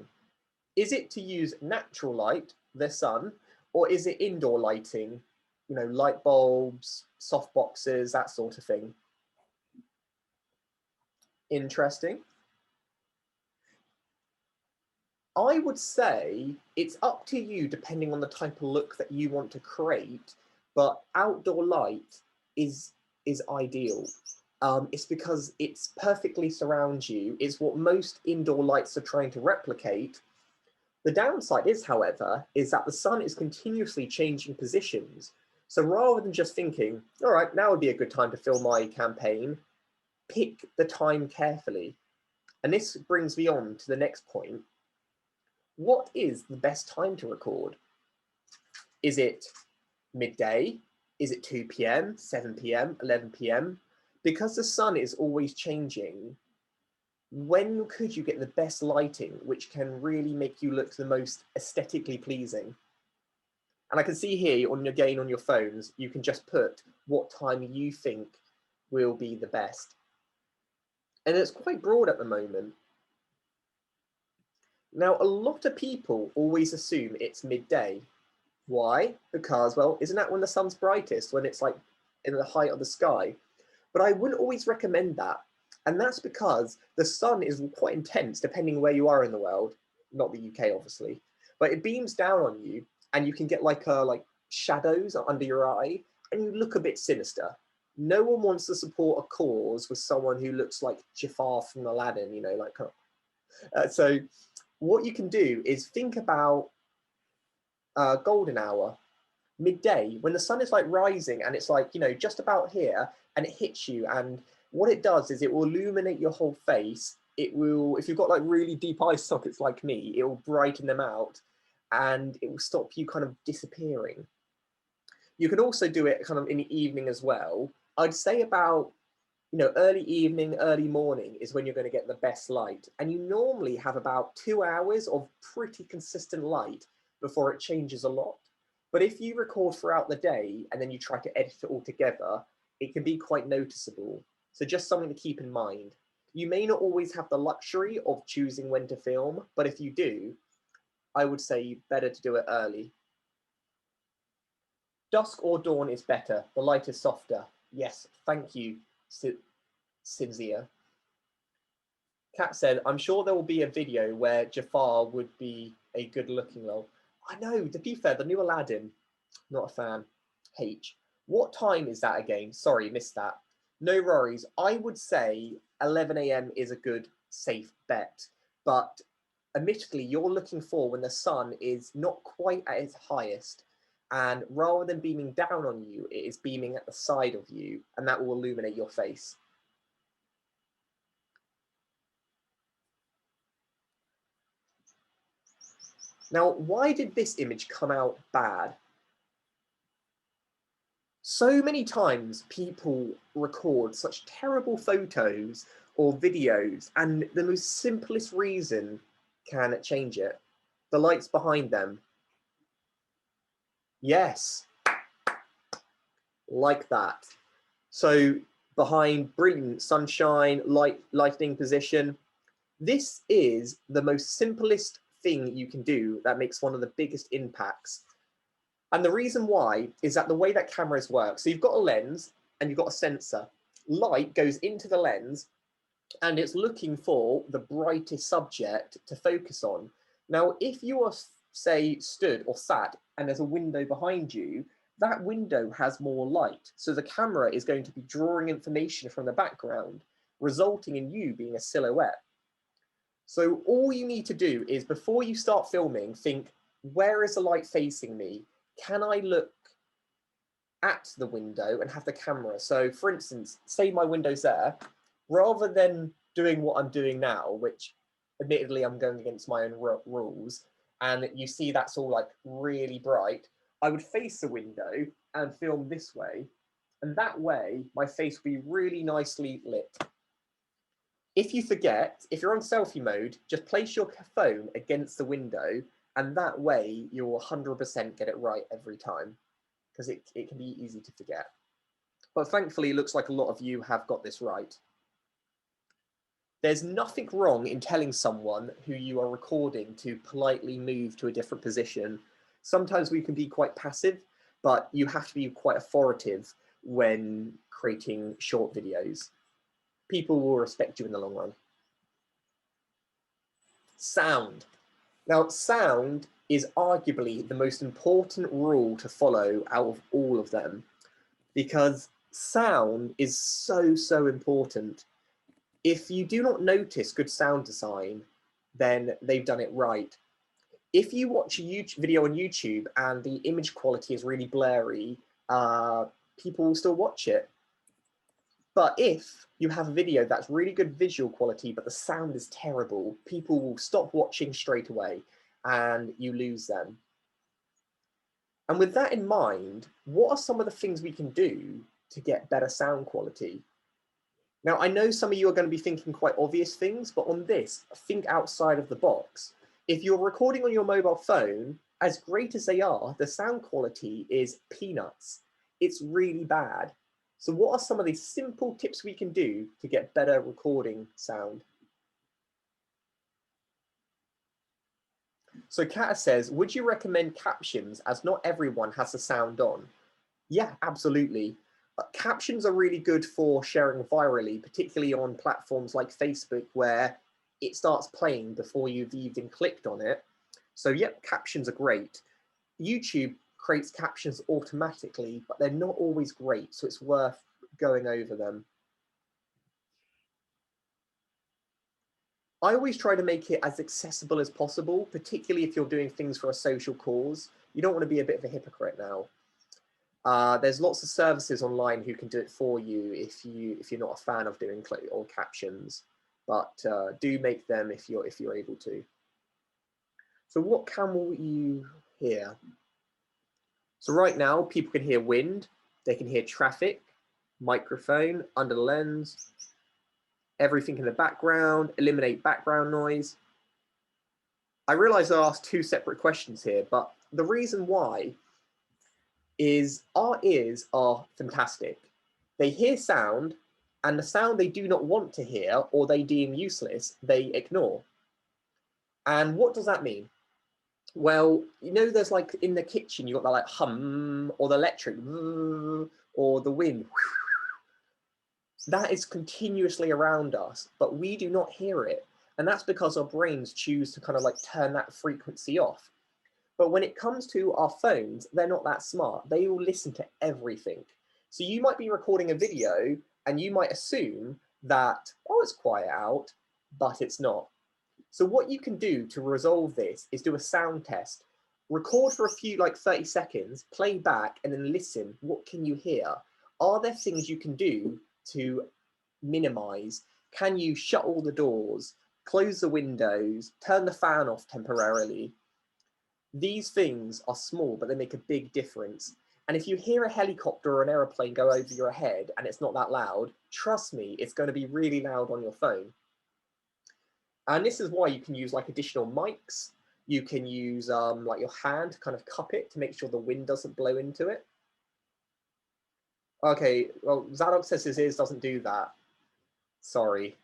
[SPEAKER 1] Is it to use natural light, the sun, or is it indoor lighting? You know, light bulbs, soft boxes, that sort of thing. Interesting. I would say it's up to you depending on the type of look that you want to create, but outdoor light is ideal. It's because it's perfectly surrounds you. It's what most indoor lights are trying to replicate. The downside is, however, is that the sun is continuously changing positions. So rather than just thinking, all right, now would be a good time to film my campaign, pick the time carefully. And this brings me on to the next point. What is the best time to record? Is it midday? Is it 2 p.m., 7 p.m., 11 p.m.? Because the sun is always changing, when could you get the best lighting which can really make you look the most aesthetically pleasing? And I can see here on your phones, you can just put what time you think will be the best. And it's quite broad at the moment. Now, a lot of people always assume it's midday. Why? Because, well, isn't that when the sun's brightest, when it's like in the height of the sky? But I wouldn't always recommend that. And that's because the sun is quite intense depending where you are in the world, not the UK obviously, but it beams down on you and you can get like shadows under your eye and you look a bit sinister. No one wants to support a cause with someone who looks like Jafar from Aladdin, you know, like. So what you can do is think about golden hour, midday, when the sun is like rising and it's like, you know, just about here and it hits you, and what it does is it will illuminate your whole face. It will, if you've got like really deep eye sockets like me, it will brighten them out and it will stop you kind of disappearing. You can also do it kind of in the evening as well. I'd say about, you know, early evening, early morning is when you're going to get the best light. And you normally have about 2 hours of pretty consistent light before it changes a lot. But if you record throughout the day and then you try to edit it all together, it can be quite noticeable. So just something to keep in mind. You may not always have the luxury of choosing when to film, but if you do, I would say better to do it early. Dusk or dawn is better. The light is softer. Yes, thank you, Cynthia. Kat said, I'm sure there will be a video where Jafar would be a good looking role. I know, to be fair, the new Aladdin, not a fan. H. What time is that again? Sorry, missed that. No worries. I would say 11 a.m. is a good, safe bet. But admittedly, you're looking for when the sun is not quite at its highest. And rather than beaming down on you, it is beaming at the side of you, and that will illuminate your face. Now, why did this image come out bad? So many times people record such terrible photos or videos, and the most simplest reason can change it. The lights behind them. Yes, like that. So behind brilliant sunshine, lighting position. This is the most simplest thing you can do that makes one of the biggest impacts. And the reason why is that the way that cameras work, so you've got a lens and you've got a sensor. Light goes into the lens and it's looking for the brightest subject to focus on. Now, if you are, say, stood or sat and there's a window behind you, that window has more light. So the camera is going to be drawing information from the background, resulting in you being a silhouette. So all you need to do is before you start filming, think, where is the light facing me? Can I look at the window and have the camera? So for instance, say my window's there, rather than doing what I'm doing now, which admittedly I'm going against my own rules, and you see that's all like really bright, I would face the window and film this way. And that way, my face will be really nicely lit. If you forget, if you're on selfie mode, just place your phone against the window, and that way you'll 100% get it right every time, because it can be easy to forget. But thankfully, it looks like a lot of you have got this right. There's nothing wrong in telling someone who you are recording to politely move to a different position. Sometimes we can be quite passive, but you have to be quite authoritative when creating short videos. People will respect you in the long run. Sound. Now, sound is arguably the most important rule to follow out of all of them, because sound is so important. If you do not notice good sound design, then they've done it right. If you watch a YouTube video on YouTube and the image quality is really blurry, people will still watch it. But if you have a video that's really good visual quality, but the sound is terrible, people will stop watching straight away and you lose them. And with that in mind, what are some of the things we can do to get better sound quality? Now, I know some of you are going to be thinking quite obvious things, but on this, think outside of the box. If you're recording on your mobile phone, as great as they are, the sound quality is peanuts. It's really bad. So what are some of these simple tips we can do to get better recording sound? So Kata says, would you recommend captions as not everyone has the sound on? Yeah, absolutely. Captions are really good for sharing virally, particularly on platforms like Facebook, where it starts playing before you've even clicked on it. So yep, captions are great. YouTube creates captions automatically, but they're not always great, so it's worth going over them. I always try to make it as accessible as possible, particularly if you're doing things for a social cause. You don't want to be a bit of a hypocrite now. There's lots of services online who can do it for you if you're not a fan of doing or captions, but do make them if you're able to. So what can you hear? So right now people can hear wind, they can hear traffic, microphone, under the lens, everything in the background, eliminate background noise. I realize I asked two separate questions here, but the reason why is our ears are fantastic. They hear sound, and the sound they do not want to hear or they deem useless, they ignore. And what does that mean? Well, you know, there's like in the kitchen, you got that like hum, or the electric, or the wind. That is continuously around us, but we do not hear it. And that's because our brains choose to kind of like turn that frequency off. But when it comes to our phones, they're not that smart. They will listen to everything. So you might be recording a video and you might assume that, oh, it's quiet out, but it's not. So what you can do to resolve this is do a sound test. Record for a few, like 30 seconds, play back, and then listen. What can you hear? Are there things you can do to minimize? Can you shut all the doors, close the windows, turn the fan off temporarily? These things are small, but they make a big difference. And if you hear a helicopter or an aeroplane go over your head and it's not that loud, trust me, it's going to be really loud on your phone. And this is why you can use like additional mics. You can use like your hand to kind of cup it to make sure the wind doesn't blow into it. Okay, well, Zadok says his ears doesn't do that. Sorry.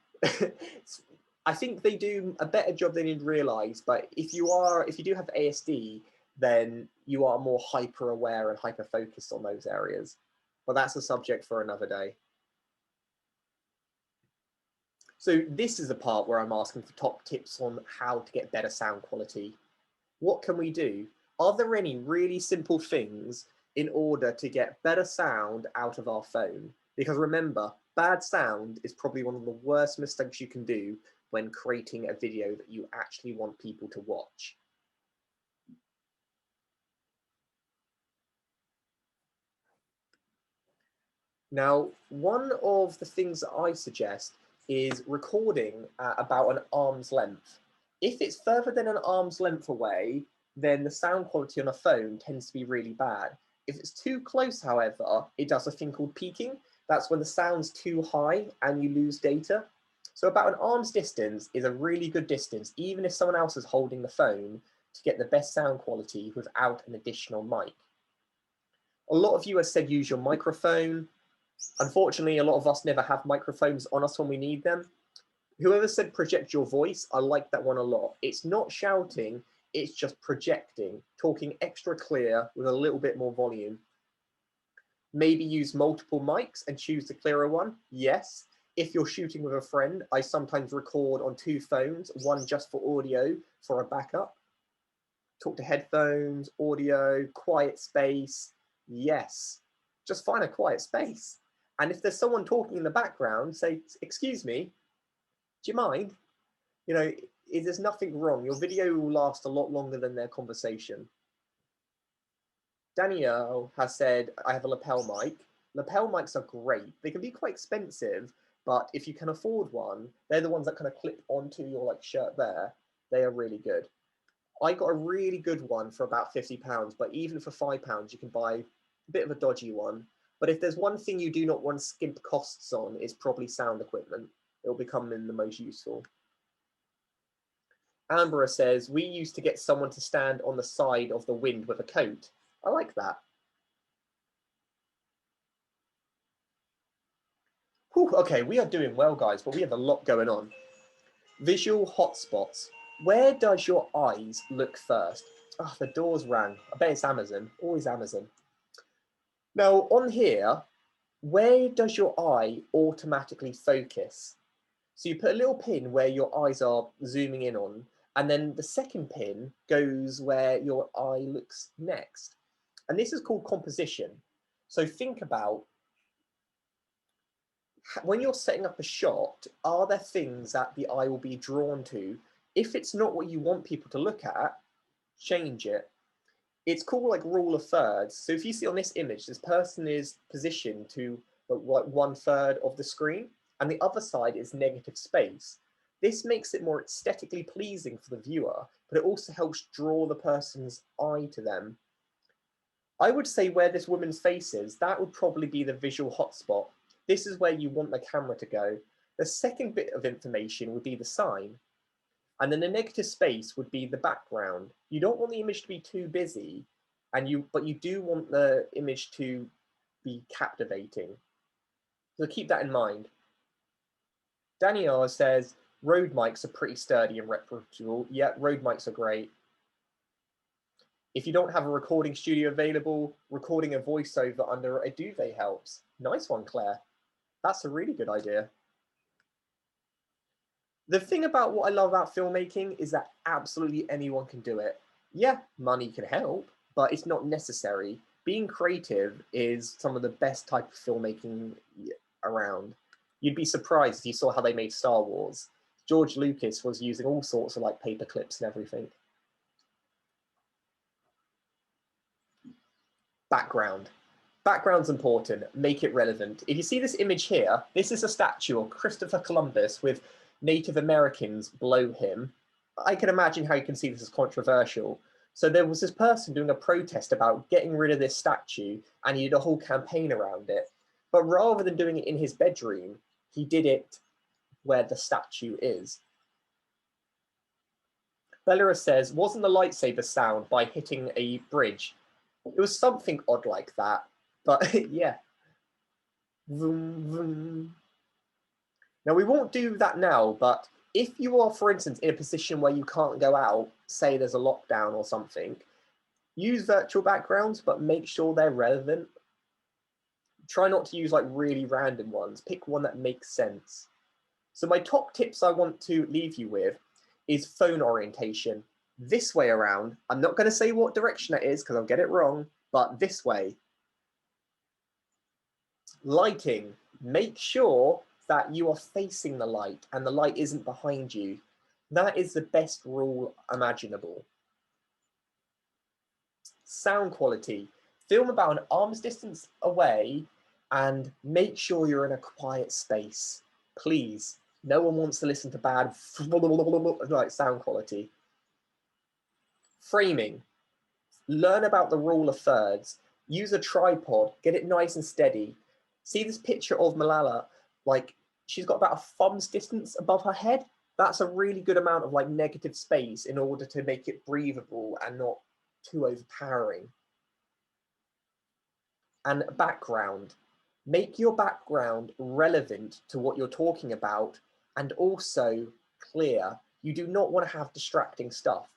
[SPEAKER 1] I think they do a better job than you'd realize, but if you do have ASD, then you are more hyper aware and hyper focused on those areas. But that's a subject for another day. So this is the part where I'm asking for top tips on how to get better sound quality. What can we do? Are there any really simple things in order to get better sound out of our phone? Because remember, bad sound is probably one of the worst mistakes you can do when creating a video that you actually want people to watch. Now, one of the things that I suggest is recording at about an arm's length. If it's further than an arm's length away, then the sound quality on a phone tends to be really bad. If it's too close, however, it does a thing called peaking. That's when the sound's too high and you lose data. So about an arm's distance is a really good distance, even if someone else is holding the phone, to get the best sound quality without an additional mic. A lot of you have said use your microphone. Unfortunately, a lot of us never have microphones on us when we need them. Whoever said project your voice, I like that one a lot. It's not shouting, it's just projecting, talking extra clear with a little bit more volume. Maybe use multiple mics and choose the clearer one. Yes. If you're shooting with a friend, I sometimes record on 2 phones, one just for audio for a backup. Talk to headphones, audio, quiet space. Yes. Just find a quiet space. And if there's someone talking in the background, say, excuse me, do you mind? You know, there's nothing wrong. Your video will last a lot longer than their conversation. Danielle has said, I have a lapel mic. Lapel mics are great. They can be quite expensive, but if you can afford one, they're the ones that kind of clip onto your like shirt there. They are really good. I got a really good one for about £50, but even for £5, you can buy a bit of a dodgy one. But if there's one thing you do not want to skimp costs on, it's probably sound equipment. It will become the most useful. Amber says, we used to get someone to stand on the side of the wind with a coat. I like that. Whew, okay, we are doing well, guys, but we have a lot going on. Visual hotspots. Where does your eyes look first? Oh, the doors rang. I bet it's Amazon. Always Amazon. Now, on here, where does your eye automatically focus? So you put a little pin where your eyes are zooming in on, and then the second pin goes where your eye looks next. And this is called composition. So think about when you're setting up a shot, are there things that the eye will be drawn to? If it's not what you want people to look at, change it. It's called like rule of thirds. So if you see on this image, this person is positioned to like 1/3 of the screen, and the other side is negative space. This makes it more aesthetically pleasing for the viewer, but it also helps draw the person's eye to them. I would say where this woman's face is, that would probably be the visual hotspot. This is where you want the camera to go. The second bit of information would be the sign. And then the negative space would be the background. You don't want the image to be too busy, but you do want the image to be captivating. So keep that in mind. Danielle says, Rode mics are pretty sturdy and reputable. Yeah, Rode mics are great. If you don't have a recording studio available, recording a voiceover under a duvet helps. Nice one, Claire. That's a really good idea. The thing about what I love about filmmaking is that absolutely anyone can do it. Yeah, money can help, but it's not necessary. Being creative is some of the best type of filmmaking around. You'd be surprised if you saw how they made Star Wars. George Lucas was using all sorts of like paper clips and everything. Background. Background's important, make it relevant. If you see this image here, this is a statue of Christopher Columbus with Native Americans below him. I can imagine how you can see this as controversial. So there was this person doing a protest about getting rid of this statue, and he did a whole campaign around it. But rather than doing it in his bedroom, he did it where the statue is. Bella says, wasn't the lightsaber sound by hitting a bridge? It was something odd like that, but yeah. Vroom, vroom. Now we won't do that now, but if you are, for instance, in a position where you can't go out, say there's a lockdown or something, use virtual backgrounds, but make sure they're relevant. Try not to use like really random ones. Pick one that makes sense. So my top tips I want to leave you with is phone orientation. This way around. I'm not going to say what direction that is because I'll get it wrong, but this way. Lighting. Make sure that you are facing the light and the light isn't behind you. That is the best rule imaginable. Sound quality. Film about an arm's distance away and make sure you're in a quiet space. Please. No one wants to listen to bad like sound quality. Framing. Learn about the rule of thirds. Use a tripod. Get it nice and steady. See this picture of Malala, like she's got about a thumb's distance above her head. That's a really good amount of like negative space in order to make it breathable and not too overpowering. And background. Make your background relevant to what you're talking about and also clear. You do not want to have distracting stuff.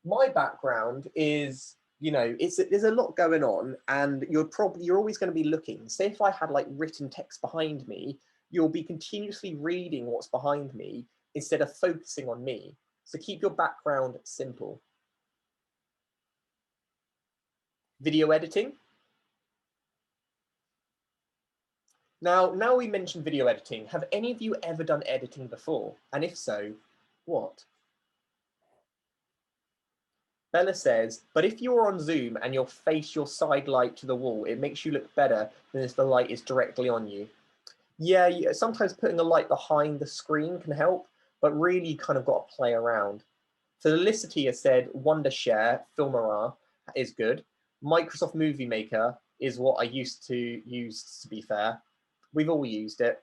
[SPEAKER 1] My background is, you know, there's a lot going on and you're always going to be looking. Say if I had like written text behind me, you'll be continuously reading what's behind me instead of focusing on me. So keep your background simple. Video editing. Now we mentioned video editing. Have any of you ever done editing before? And if so, what? Bella says, but if you're on Zoom and you'll face your side light to the wall, it makes you look better than if the light is directly on you. Yeah, sometimes putting a light behind the screen can help, but really you kind of got to play around. Felicity has said Wondershare, Filmora is good. Microsoft Movie Maker is what I used to use, to be fair. We've all used it.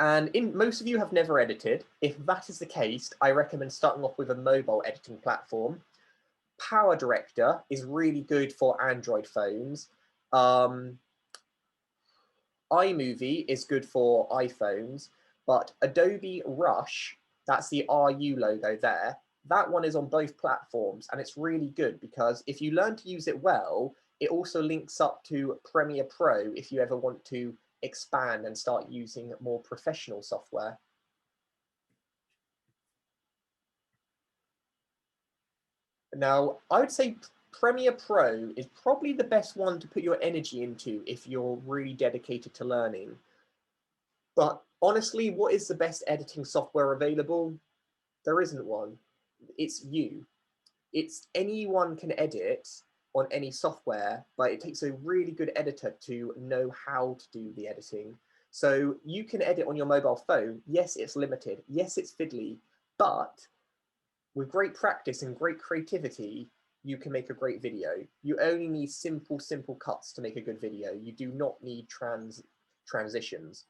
[SPEAKER 1] And most of you have never edited. If that is the case, I recommend starting off with a mobile editing platform. Power Director is really good for Android phones. iMovie is good for iPhones, but Adobe Rush, that's the RU logo there, that one is on both platforms and it's really good because if you learn to use it well, it also links up to Premiere Pro if you ever want to expand and start using more professional software. Now, I would say Premiere Pro is probably the best one to put your energy into if you're really dedicated to learning. But honestly, what is the best editing software available? There isn't one. It's you. Anyone can edit on any software, but it takes a really good editor to know how to do the editing. So you can edit on your mobile phone. Yes, it's limited. Yes, it's fiddly, but with great practice and great creativity, you can make a great video. You only need simple cuts to make a good video. You do not need transitions.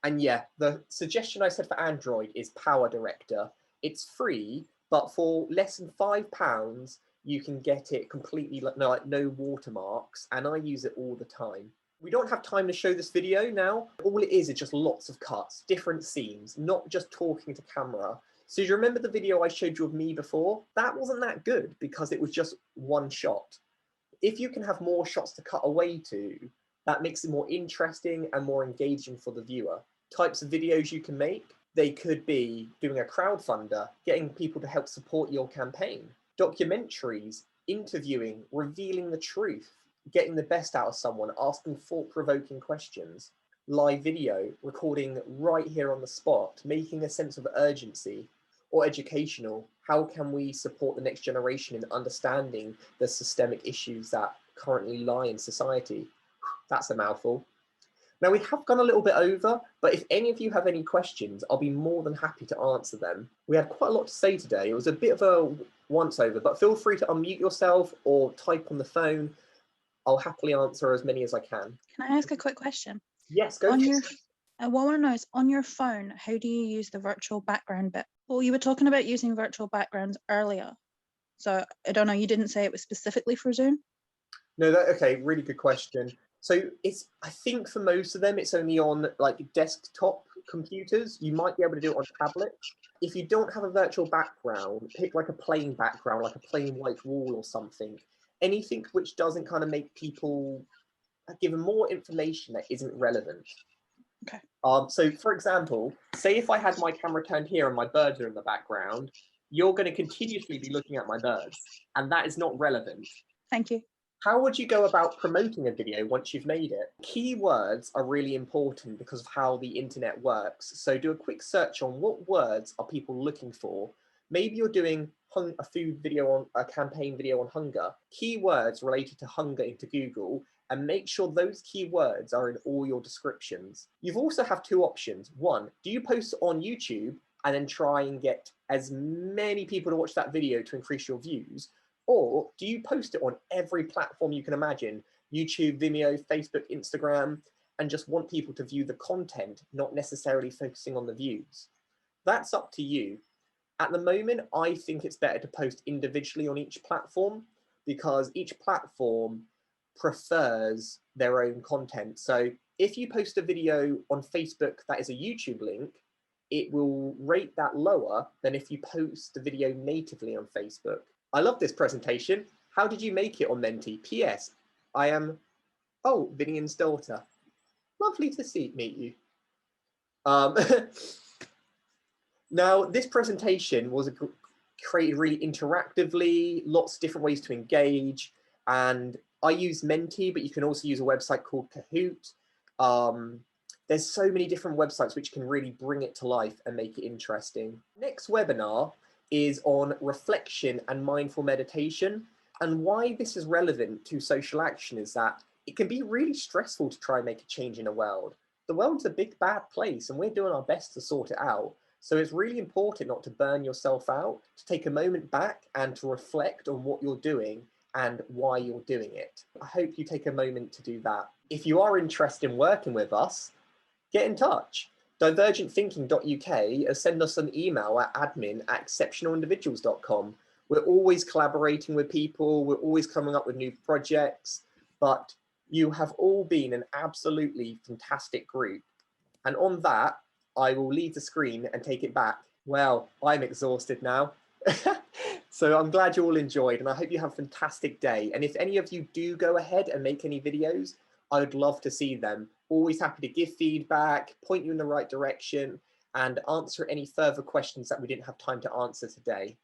[SPEAKER 1] And yeah, the suggestion I said for Android is Power Director. It's free, but for less than £5, you can get it completely no watermarks, and I use it all the time. We don't have time to show this video now. All it is just lots of cuts, different scenes, not just talking to camera. So do you remember the video I showed you of me before? That wasn't that good because it was just one shot. If you can have more shots to cut away to, that makes it more interesting and more engaging for the viewer. Types of videos you can make, they could be doing a crowdfunder, getting people to help support your campaign. Documentaries, interviewing, revealing the truth, getting the best out of someone, asking thought-provoking questions. Live video, recording right here on the spot, making a sense of urgency. Or educational, how can we support the next generation in understanding the systemic issues that currently lie in society? That's a mouthful. Now we have gone a little bit over, but if any of you have any questions, I'll be more than happy to answer them. We had quite a lot to say today. It was a bit of a once over, but feel free to unmute yourself or type on the phone. I'll happily answer as many as I can.
[SPEAKER 7] Can I ask a quick question?
[SPEAKER 1] Yes, go.
[SPEAKER 7] What I want to know is, on your phone, how do you use the virtual background bit? Well, you were talking about using virtual backgrounds earlier. So I don't know, you didn't say it was specifically for Zoom?
[SPEAKER 1] No, okay, really good question. So I think for most of them, it's only on like desktop computers. You might be able to do it on tablets. If you don't have a virtual background, pick like a plain background, like a plain white wall or something. Anything which doesn't kind of make people give them more information that isn't relevant.
[SPEAKER 7] Okay.
[SPEAKER 1] So for example, say if I had my camera turned here and my birds are in the background, you're going to continuously be looking at my birds, and that is not relevant.
[SPEAKER 7] Thank you.
[SPEAKER 1] How would you go about promoting a video once you've made it? Keywords are really important because of how the internet works. So do a quick search on what words are people looking for. Maybe you're doing a food video on a campaign video on hunger. Keywords related to hunger into Google, and make sure those keywords are in all your descriptions. You also have two options. One, do you post on YouTube and then try and get as many people to watch that video to increase your views? Or do you post it on every platform you can imagine, YouTube, Vimeo, Facebook, Instagram, and just want people to view the content, not necessarily focusing on the views? That's up to you. At the moment, I think it's better to post individually on each platform because each platform prefers their own content. So if you post a video on Facebook that is a YouTube link, it will rate that lower than if you post the video natively on Facebook. I love this presentation. How did you make it on Menti? P.S. I am, Vinian's daughter. Lovely to meet you. Now, this presentation was created really interactively, lots of different ways to engage. And I use Menti, but you can also use a website called Kahoot. There's so many different websites which can really bring it to life and make it interesting. Next webinar is on reflection and mindful meditation. And why this is relevant to social action is that it can be really stressful to try and make a change in the world. The world's a big bad place and we're doing our best to sort it out. So it's really important not to burn yourself out, to take a moment back and to reflect on what you're doing and why you're doing it. I hope you take a moment to do that. If you are interested in working with us, get in touch. Divergentthinking.uk, or send us an email at admin@exceptionalindividuals.com. We're always collaborating with people, we're always coming up with new projects, but you have all been an absolutely fantastic group. And on that, I will leave the screen and take it back. Well, I'm exhausted now. So I'm glad you all enjoyed and I hope you have a fantastic day. And if any of you do go ahead and make any videos, I would love to see them. Always happy to give feedback, point you in the right direction, and answer any further questions that we didn't have time to answer today.